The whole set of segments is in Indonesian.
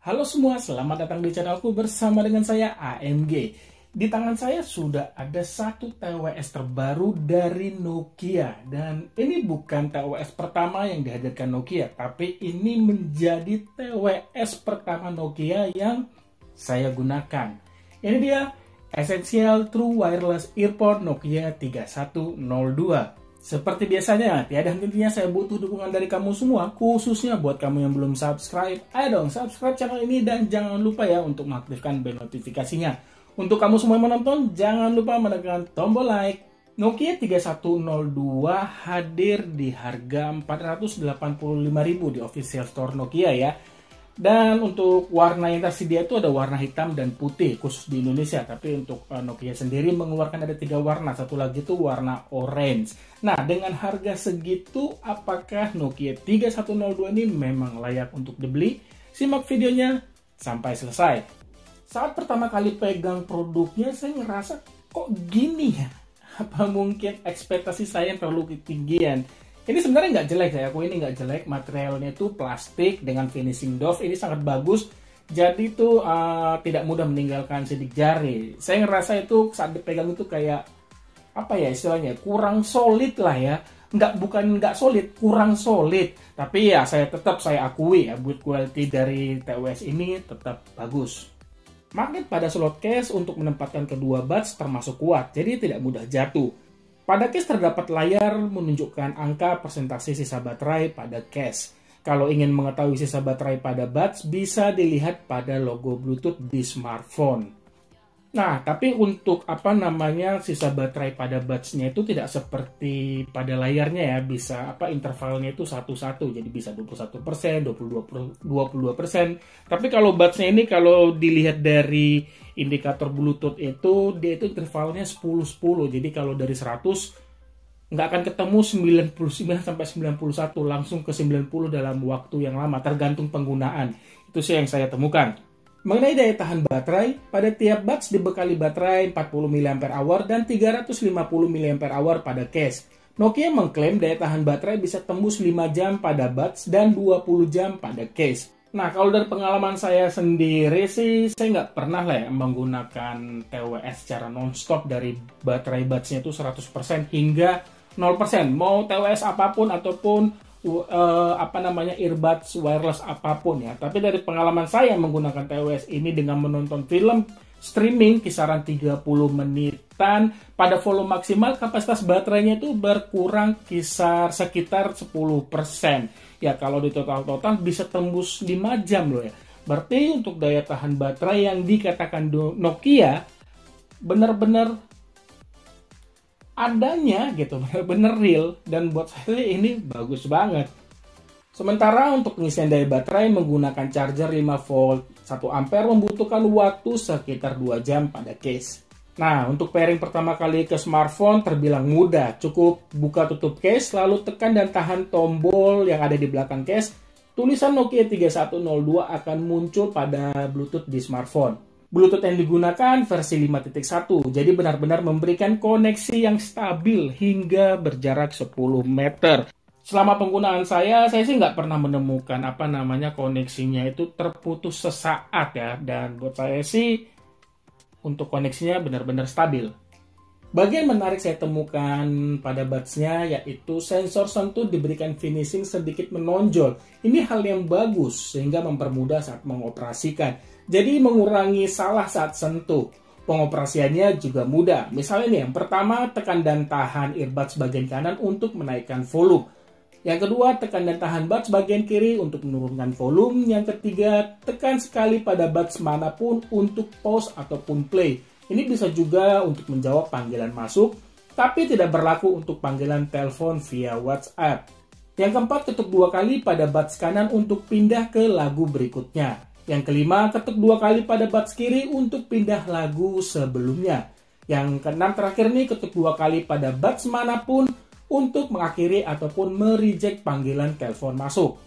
Halo semua, selamat datang di channelku bersama dengan saya AMG. Di tangan saya sudah ada satu TWS terbaru dari Nokia. Dan ini bukan TWS pertama yang dihadirkan Nokia, tapi ini menjadi TWS pertama Nokia yang saya gunakan. Ini dia Essential True Wireless Earphone Nokia 3102. Seperti biasanya, tiada henti-hentinya saya butuh dukungan dari kamu semua, khususnya buat kamu yang belum subscribe. Ayo dong, subscribe channel ini dan jangan lupa ya untuk mengaktifkan bel notifikasinya. Untuk kamu semua yang menonton, jangan lupa menekan tombol like. Nokia 3102 hadir di harga 485.000 di official store Nokia ya. Dan untuk warna yang tersedia itu ada warna hitam dan putih khusus di Indonesia. Tapi untuk Nokia sendiri mengeluarkan ada 3 warna. Satu lagi itu warna orange. Nah, dengan harga segitu apakah Nokia 3102 ini memang layak untuk dibeli? Simak videonya sampai selesai. Saat pertama kali pegang produknya saya ngerasa kok gini ya? Apa mungkin ekspektasi saya yang terlalu ketinggian? Ini sebenarnya nggak jelek, saya akui ini nggak jelek. Materialnya itu plastik dengan finishing doff, ini sangat bagus. Jadi itu tidak mudah meninggalkan sidik jari. Saya ngerasa itu saat dipegang itu kayak apa ya istilahnya, kurang solid lah ya. Bukan nggak solid, kurang solid. Tapi ya saya akui ya build quality dari TWS ini tetap bagus. Magnet pada slot case untuk menempatkan kedua buds termasuk kuat, jadi tidak mudah jatuh. Pada case terdapat layar menunjukkan angka persentase sisa baterai pada case. Kalau ingin mengetahui sisa baterai pada buds, bisa dilihat pada logo Bluetooth di smartphone. Nah, tapi untuk sisa baterai pada buds-nya itu tidak seperti pada layarnya ya. Bisa intervalnya itu satu-satu, jadi bisa 21%, 22%. Tapi kalau buds-nya ini kalau dilihat dari indikator Bluetooth itu, dia itu intervalnya 10-10. Jadi kalau dari 100 nggak akan ketemu 99 sampai 91, langsung ke 90 dalam waktu yang lama, tergantung penggunaan. Itu sih yang saya temukan. Mengenai daya tahan baterai, pada tiap buds dibekali baterai 40 mAh dan 350 mAh pada case. Nokia mengklaim daya tahan baterai bisa tembus 5 jam pada buds dan 20 jam pada case. Nah, kalau dari pengalaman saya sendiri sih, saya nggak pernah lah ya menggunakan TWS secara non-stop dari baterai buds-nya itu 100% hingga 0%. Mau TWS apapun ataupun earbuds wireless apapun ya. Tapi dari pengalaman saya menggunakan TWS ini dengan menonton film streaming kisaran 30 menitan pada volume maksimal, kapasitas baterainya itu berkurang sekitar 10%. Ya kalau di total bisa tembus 5 jam loh ya. Berarti untuk daya tahan baterai yang dikatakan Nokia benar-benar adanya gitu, benar-benar real, dan buat saya ini bagus banget. Sementara untuk pengisian daya baterai menggunakan charger 5 volt 1 ampere membutuhkan waktu sekitar 2 jam pada case. Nah, untuk pairing pertama kali ke smartphone terbilang mudah. Cukup buka tutup case, lalu tekan dan tahan tombol yang ada di belakang case. Tulisan Nokia 3102 akan muncul pada Bluetooth di smartphone. Bluetooth yang digunakan versi 5.1, jadi benar-benar memberikan koneksi yang stabil hingga berjarak 10 meter. Selama penggunaan saya sih nggak pernah menemukan koneksinya itu terputus sesaat ya. Dan buat saya sih untuk koneksinya benar-benar stabil. Bagian menarik saya temukan pada buds-nya yaitu sensor sentuh diberikan finishing sedikit menonjol. Ini hal yang bagus sehingga mempermudah saat mengoperasikan. Jadi mengurangi salah saat sentuh. Pengoperasiannya juga mudah. Misalnya nih, yang pertama tekan dan tahan earbuds bagian kanan untuk menaikkan volume. Yang kedua, tekan dan tahan buds bagian kiri untuk menurunkan volume. Yang ketiga, tekan sekali pada buds manapun untuk pause ataupun play. Ini bisa juga untuk menjawab panggilan masuk, tapi tidak berlaku untuk panggilan telepon via WhatsApp. Yang keempat, ketuk 2 kali pada buds kanan untuk pindah ke lagu berikutnya. Yang kelima, ketuk 2 kali pada buds kiri untuk pindah lagu sebelumnya. Yang keenam terakhir nih, ketuk 2 kali pada buds manapun untuk mengakhiri ataupun mereject panggilan telepon masuk.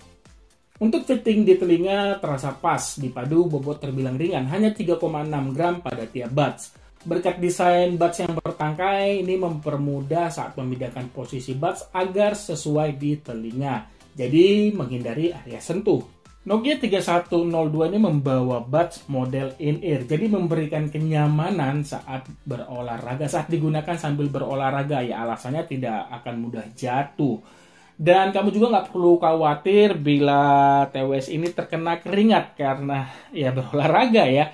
Untuk fitting di telinga terasa pas, dipadu bobot terbilang ringan, hanya 3,6 gram pada tiap buds. Berkat desain buds yang bertangkai, ini mempermudah saat memindahkan posisi buds agar sesuai di telinga. Jadi menghindari area sentuh. Nokia 3102 ini membawa buds model in-ear, jadi memberikan kenyamanan saat berolahraga, saat digunakan sambil berolahraga. Ya, alasannya tidak akan mudah jatuh. Dan kamu juga nggak perlu khawatir bila TWS ini terkena keringat karena ya berolahraga ya.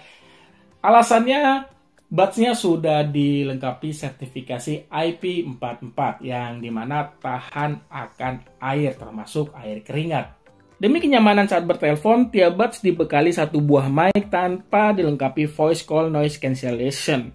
Alasannya buds-nya sudah dilengkapi sertifikasi IP44 yang dimana tahan akan air termasuk air keringat. Demi kenyamanan saat bertelepon, tiap buds dibekali satu buah mic tanpa dilengkapi voice call noise cancellation.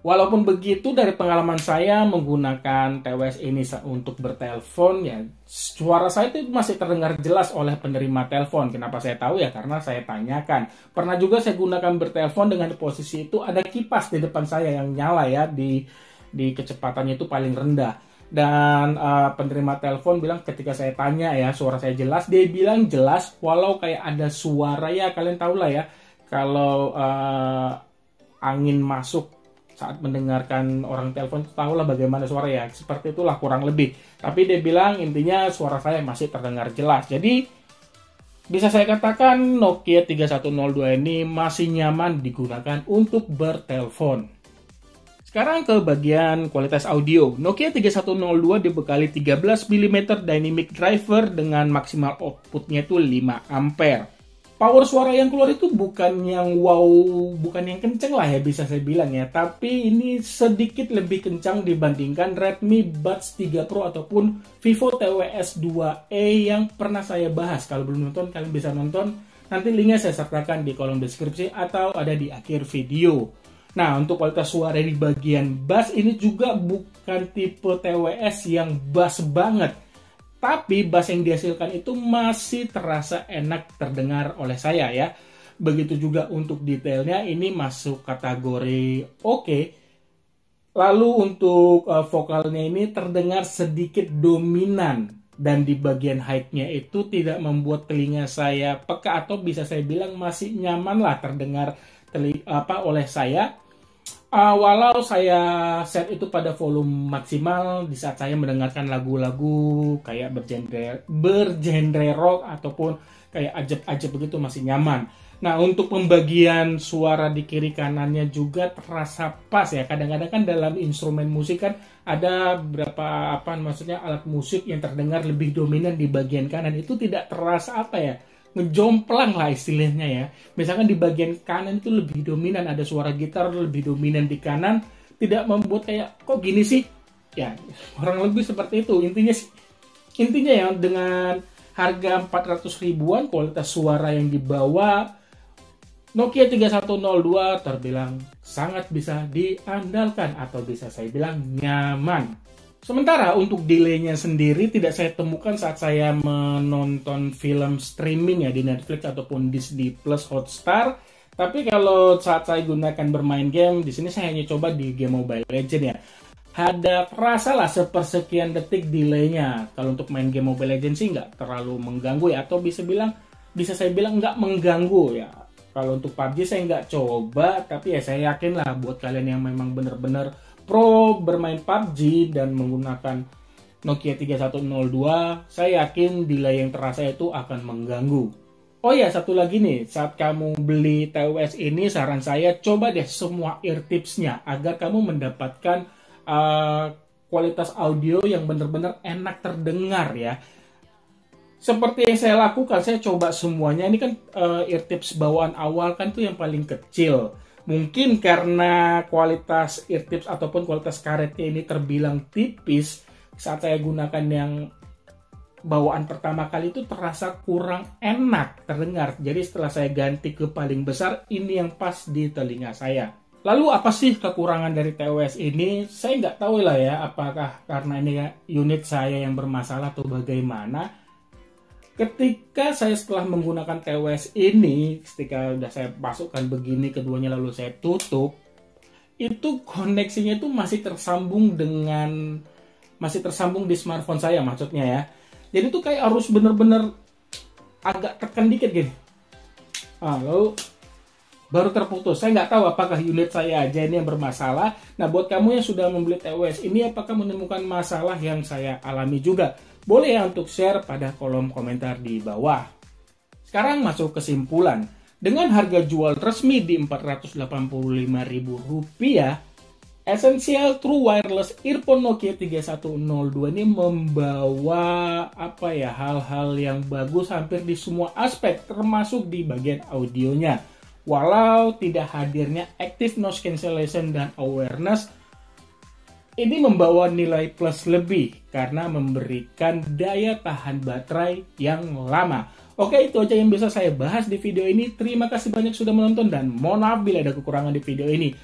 Walaupun begitu, dari pengalaman saya menggunakan TWS ini untuk bertelepon, ya suara saya itu masih terdengar jelas oleh penerima telepon. Kenapa saya tahu ya? Karena saya tanyakan. Pernah juga saya gunakan bertelepon dengan posisi itu ada kipas di depan saya yang nyala ya, di kecepatannya itu paling rendah. Dan penerima telepon bilang ketika saya tanya ya suara saya jelas, dia bilang jelas walau kayak ada suara ya, kalian tahu lah ya kalau angin masuk saat mendengarkan orang telepon, tahu lah bagaimana suara ya, seperti itulah kurang lebih. Tapi dia bilang intinya suara saya masih terdengar jelas. Jadi bisa saya katakan Nokia 3102 ini masih nyaman digunakan untuk bertelepon. Sekarang ke bagian kualitas audio. Nokia 3102 dibekali 13 mm dynamic driver dengan maksimal outputnya itu 5 ampere. Power suara yang keluar itu bukan yang wow, bukan yang kenceng lah ya bisa saya bilang ya. Tapi ini sedikit lebih kencang dibandingkan Redmi Buds 3 Pro ataupun Vivo TWS 2e yang pernah saya bahas. Kalau belum nonton, kalian bisa nonton. Nanti linknya saya sertakan di kolom deskripsi atau ada di akhir video. Nah, untuk kualitas suara di bagian bass ini juga bukan tipe TWS yang bass banget. Tapi bass yang dihasilkan itu masih terasa enak terdengar oleh saya ya. Begitu juga untuk detailnya ini masuk kategori oke. Lalu untuk vokalnya ini terdengar sedikit dominan. Dan di bagian high-nya itu tidak membuat telinga saya peka atau bisa saya bilang masih nyaman lah terdengar oleh saya. Walau saya set itu pada volume maksimal di saat saya mendengarkan lagu-lagu kayak bergenre rock ataupun kayak ajeb-ajeb begitu masih nyaman. Nah, untuk pembagian suara di kiri kanannya juga terasa pas ya. Kadang-kadang kan dalam instrumen musik kan ada beberapa alat musik yang terdengar lebih dominan di bagian kanan, itu tidak terasa ngejomplang lah istilahnya ya. Misalkan di bagian kanan itu lebih dominan, ada suara gitar lebih dominan di kanan, tidak membuat kayak kok gini sih? Ya, kurang lebih seperti itu. Intinya ya dengan harga 400 ribuan, kualitas suara yang dibawa Nokia 3102 terbilang sangat bisa diandalkan atau bisa saya bilang nyaman. Sementara untuk delay-nya sendiri tidak saya temukan saat saya menonton film streaming ya di Netflix ataupun Disney Plus Hotstar. Tapi kalau saat saya gunakan bermain game, di sini saya hanya coba di game Mobile Legends ya. Ada terasa lah sepersekian detik delay-nya. Kalau untuk main game Mobile Legends sih nggak terlalu mengganggu ya, atau bisa saya bilang nggak mengganggu ya. Kalau untuk PUBG saya nggak coba, tapi ya saya yakin lah buat kalian yang memang benar-benar pro bermain PUBG dan menggunakan Nokia 3102, saya yakin delay yang terasa itu akan mengganggu. Oh ya, satu lagi nih, saat kamu beli TWS ini, saran saya coba deh semua ear tipsnya agar kamu mendapatkan kualitas audio yang benar-benar enak terdengar ya. Seperti yang saya lakukan, saya coba semuanya. Ini kan ear tips bawaan awal kan tuh yang paling kecil. Mungkin karena kualitas ear tips ataupun kualitas karetnya ini terbilang tipis, saat saya gunakan yang bawaan pertama kali itu terasa kurang enak terdengar. Jadi setelah saya ganti ke paling besar, ini yang pas di telinga saya. Lalu apa sih kekurangan dari TWS ini? Saya nggak tahu lah ya, apakah karena ini unit saya yang bermasalah atau bagaimana. Ketika saya setelah menggunakan TWS ini, ketika udah saya masukkan begini keduanya lalu saya tutup, itu koneksinya itu masih tersambung di smartphone saya maksudnya ya. Jadi itu kayak harus bener-bener agak tekan dikit gini. Lalu baru terputus. Saya nggak tahu apakah unit saya aja ini yang bermasalah. Nah, buat kamu yang sudah membeli TWS ini, apakah menemukan masalah yang saya alami juga? Boleh ya untuk share pada kolom komentar di bawah. Sekarang masuk kesimpulan. Dengan harga jual resmi di Rp485.000, Essential True Wireless Earphone Nokia 3102 ini membawa hal-hal yang bagus hampir di semua aspek, termasuk di bagian audionya. Walau tidak hadirnya active noise cancellation dan awareness, ini membawa nilai plus lebih karena memberikan daya tahan baterai yang lama. Oke, itu aja yang bisa saya bahas di video ini. Terima kasih banyak sudah menonton dan mohon maaf bila ada kekurangan di video ini.